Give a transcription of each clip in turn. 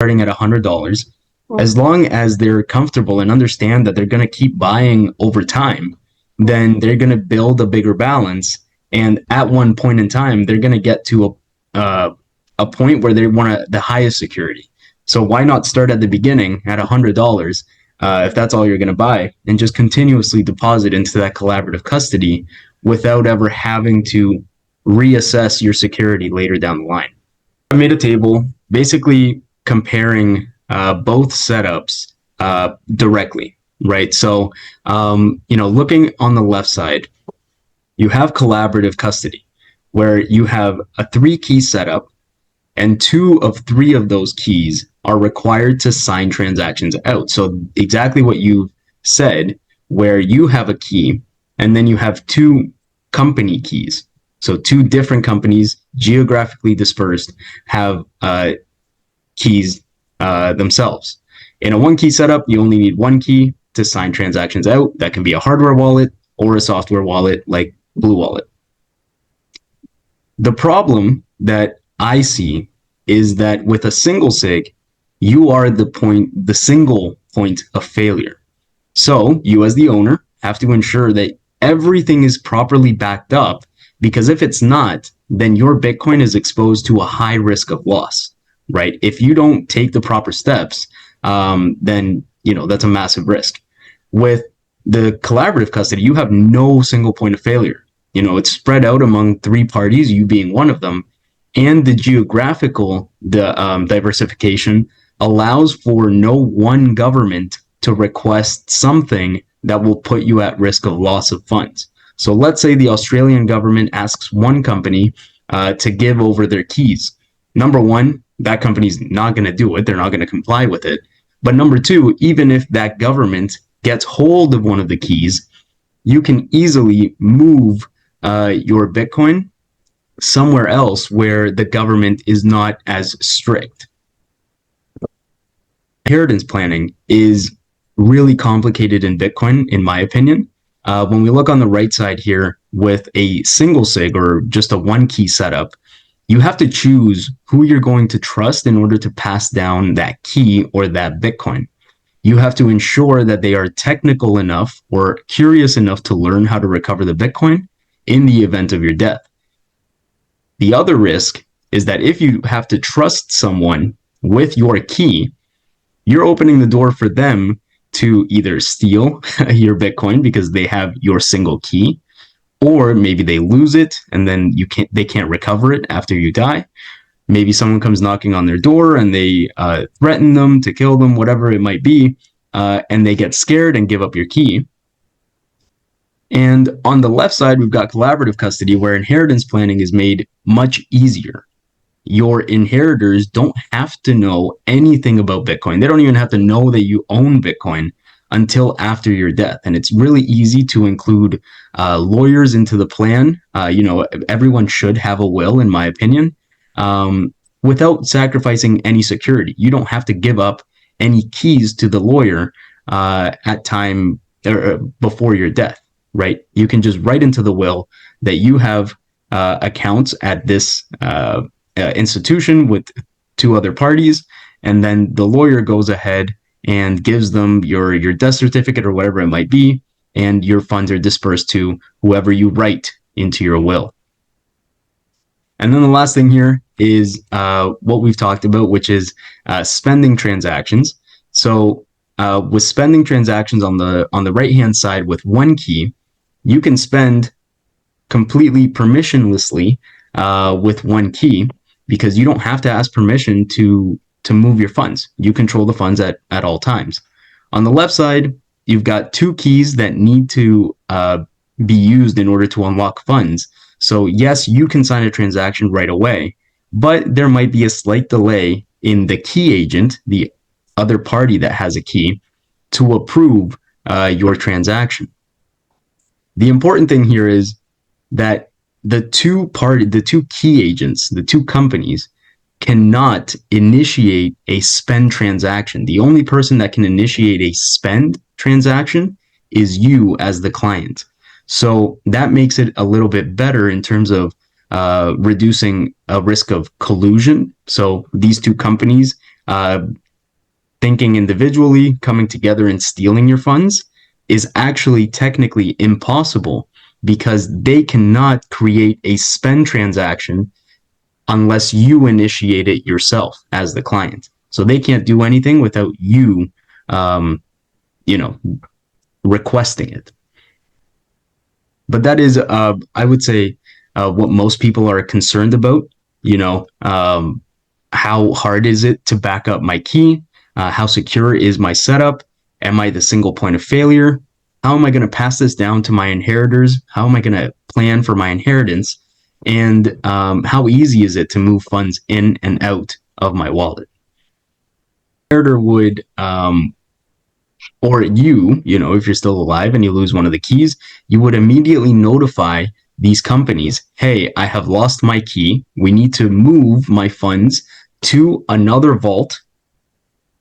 starting at $100, as long as they're comfortable and understand that they're going to keep buying over time, then they're going to build a bigger balance. And at one point in time, they're going to get to a point where they want the highest security. So why not start at the beginning at $100 if that's all you're going to buy, and just continuously deposit into that collaborative custody without ever having to reassess your security later down the line. I made a table basically comparing both setups directly, right? So, looking on the left side, you have collaborative custody, where you have a 3-key setup, and 2 of 3 of those keys are required to sign transactions out. So exactly what you said, where you have a key, and then you have 2 company keys. So 2 different companies, geographically dispersed, have keys themselves. In a 1-key setup, you only need 1 key to sign transactions out. That can be a hardware wallet or a software wallet like Blue Wallet. The problem that I see is that with a single sig, you are the single point of failure. So you as the owner have to ensure that everything is properly backed up, because if it's not, then your Bitcoin is exposed to a high risk of loss, right? If you don't take the proper steps, then that's a massive risk. With the collaborative custody, you have no single point of failure. It's spread out among 3 parties, you being one of them, and the geographical diversification allows for no one government to request something that will put you at risk of loss of funds. So let's say the Australian government asks one company to give over their keys. Number one, that company's not going to do it. They're not going to comply with it. But number 2, even if that government gets hold of one of the keys, you can easily move your Bitcoin somewhere else where the government is not as strict. Inheritance planning is really complicated in Bitcoin, in my opinion. When we look on the right side here with a single sig or just a 1-key setup, you have to choose who you're going to trust in order to pass down that key or that Bitcoin. You have to ensure that they are technical enough or curious enough to learn how to recover the Bitcoin in the event of your death. The other risk is that if you have to trust someone with your key, you're opening the door for them to either steal your Bitcoin because they have your single key, or maybe they lose it and then they can't recover it after you die. Maybe someone comes knocking on their door and they threaten them to kill them, whatever it might be, and they get scared and give up your key. And on the left side, we've got collaborative custody, where inheritance planning is made much easier. Your inheritors don't have to know anything about Bitcoin. They don't even have to know that you own Bitcoin until after your death. And it's really easy to include lawyers into the plan. Everyone should have a will, in my opinion, without sacrificing any security. You don't have to give up any keys to the lawyer at time or before your death, right? You can just write into the will that you have accounts at this institution with 2 other parties, and then the lawyer goes ahead and gives them your death certificate or whatever it might be, and your funds are dispersed to whoever you write into your will. And then the last thing here is what we've talked about, which is spending transactions. So with spending transactions on the right hand side with 1 key, you can spend completely permissionlessly with 1 key, because you don't have to ask permission to move your funds. You control the funds at all times. On the left side, you've got 2 keys that need to be used in order to unlock funds. So yes, you can sign a transaction right away, but there might be a slight delay in the key agent, the other party that has a key, to approve your transaction. The important thing here is that the 2 key agents, the 2 companies, cannot initiate a spend transaction. The only person that can initiate a spend transaction is you as the client. So that makes it a little bit better in terms of reducing a risk of collusion. So these 2 companies uh, thinking individually, coming together and stealing your funds is actually technically impossible because they cannot create a spend transaction unless you initiate it yourself as the client. So they can't do anything without you, um, you know, requesting it. But that is, I would say, what most people are concerned about. How hard is it to back up my key? How secure is my setup? Am I the single point of failure? How am I going to pass this down to my inheritors? How am I going to plan for my inheritance? And how easy is it to move funds in and out of my wallet? Inheritor would, or if you're still alive and you lose one of the keys, you would immediately notify these companies, hey, I have lost my key. We need to move my funds to another vault.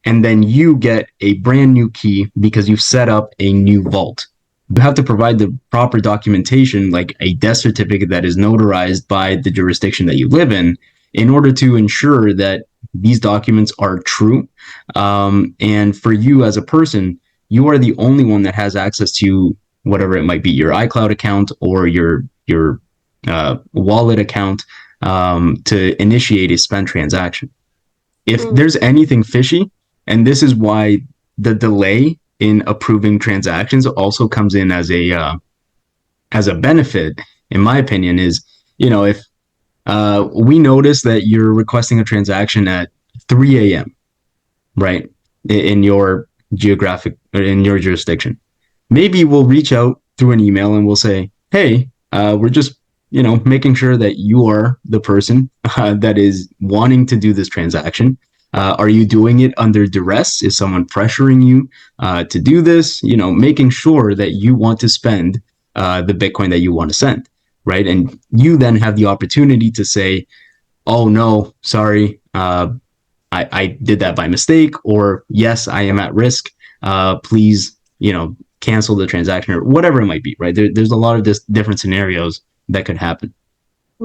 And then you get a brand new key because you've set up a new vault. You have to provide the proper documentation, like a death certificate that is notarized by the jurisdiction that you live in order to ensure that these documents are true. And for you as a person, you are the only one that has access to whatever it might be, your iCloud account or your wallet account, to initiate a spend transaction. If there's anything fishy, and this is why the delay in approving transactions also comes in as a benefit, in my opinion, is, if we notice that you're requesting a transaction at 3 a.m., right, in your geographic or in your jurisdiction, maybe we'll reach out through an email and we'll say, hey, we're just, making sure that you are the person that is wanting to do this transaction. Are you doing it under duress? Is someone pressuring you to do this? Making sure that you want to spend the Bitcoin that you want to send, right? And you then have the opportunity to say, oh, no, sorry, I did that by mistake, or yes, I am at risk. Please, cancel the transaction, or whatever it might be, right? There's a lot of different scenarios that could happen.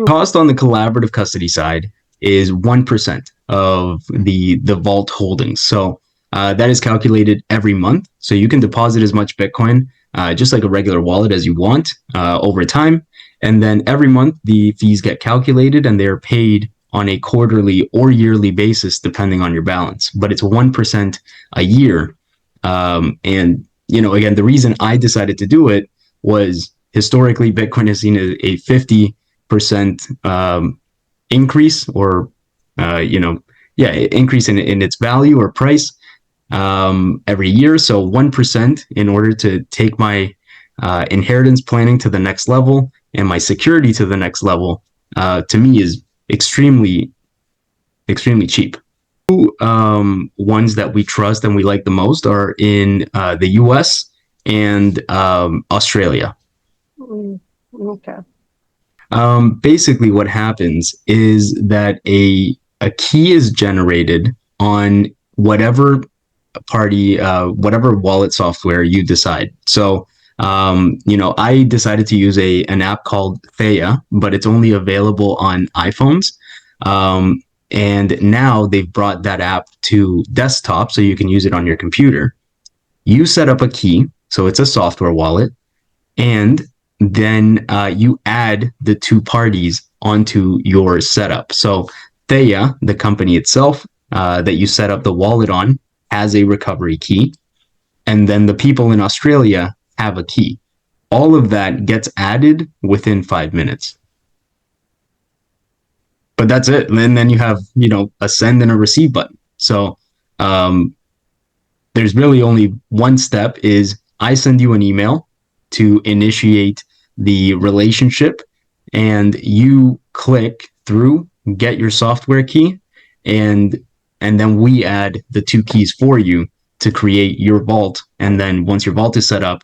Cost on the collaborative custody side is 1% of the vault holdings. So that is calculated every month. So you can deposit as much Bitcoin, just like a regular wallet, as you want over time. And then every month the fees get calculated and they're paid on a quarterly or yearly basis, depending on your balance. But it's 1% a year. And, again, the reason I decided to do it was historically Bitcoin has seen a 50% increase, or increase in its value or price every year. So 1%, in order to take my inheritance planning to the next level and my security to the next level, to me is extremely, extremely cheap. Two ones that we trust and we like the most are in the US and Australia. Okay. Basically, what happens is that a key is generated on whatever whatever wallet software you decide. So, I decided to use an app called Theia, but it's only available on iPhones. And now they've brought that app to desktop, so you can use it on your computer. You set up a key, so it's a software wallet, and then you add the two parties onto your setup. So Theia, the company itself that you set up the wallet on, has a recovery key, and then the people in Australia have a key. All of that gets added within 5 minutes. But that's it. And then you have, a send and a receive button. So there's really only one step: is I send you an email to initiate the relationship, and you click through, get your software key, and then we add the two keys for you to create your vault. And then once your vault is set up,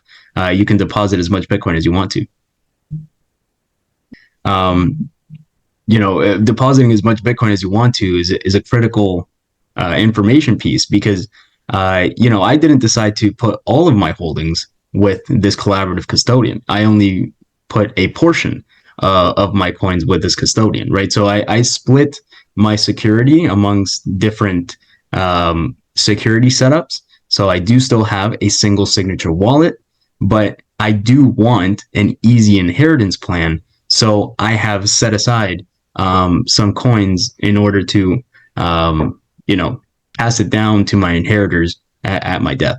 you can deposit as much Bitcoin as you want to. Depositing as much Bitcoin as you want to is a critical information piece, because I didn't decide to put all of my holdings with this collaborative custodian. I only put a portion of my coins with this custodian, right? So I split my security amongst different security setups. So I do still have a single signature wallet, but I do want an easy inheritance plan. So I have set aside some coins in order to, you know, pass it down to my inheritors at my death.